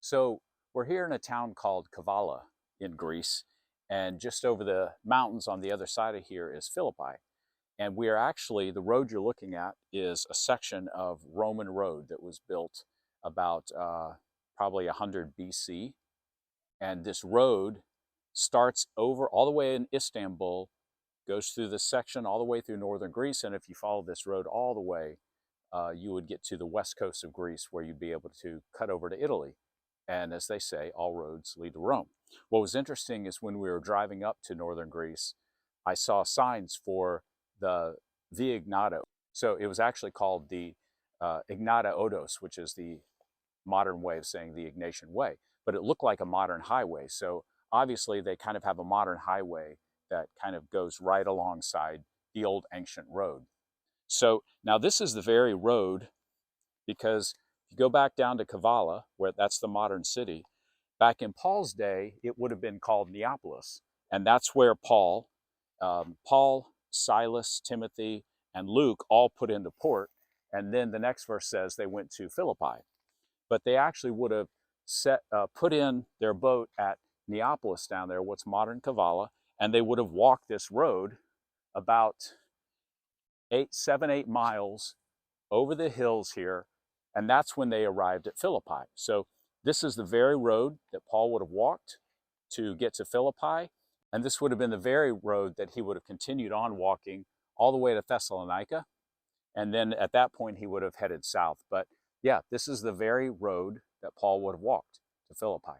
So we're here in a town called Kavala in Greece, and just over the mountains on the other side of here is Philippi. And we are actually, the road you're looking at is a section of Roman road that was built about probably 100 BC. And this road starts over all the way in Istanbul, goes through this section all the way through northern Greece. And if you follow this road all the way, you would get to the west coast of Greece where you'd be able to cut over to Italy. And as they say, all roads lead to Rome. What was interesting is when we were driving up to northern Greece, I saw signs for the Via Egnatia. So it was actually called the Egnatia Odos, which is the modern way of saying the Ignatian Way. But it looked like a modern highway. So obviously they kind of have a modern highway that kind of goes right alongside the old ancient road. So now this is the very road, because if you go back down to Kavala, where that's the modern city, back in Paul's day, it would have been called Neapolis. And that's where Paul, Silas, Timothy, and Luke all put into port. And then the next verse says they went to Philippi. But they actually would have put in their boat at Neapolis down there, what's modern Kavala, and they would have walked this road about 8 miles over the hills here, and that's when they arrived at Philippi. So this is the very road that Paul would have walked to get to Philippi, and this would have been the very road that he would have continued on walking all the way to Thessalonica, and then at that point he would have headed south. But yeah, this is the very road that Paul would have walked to Philippi.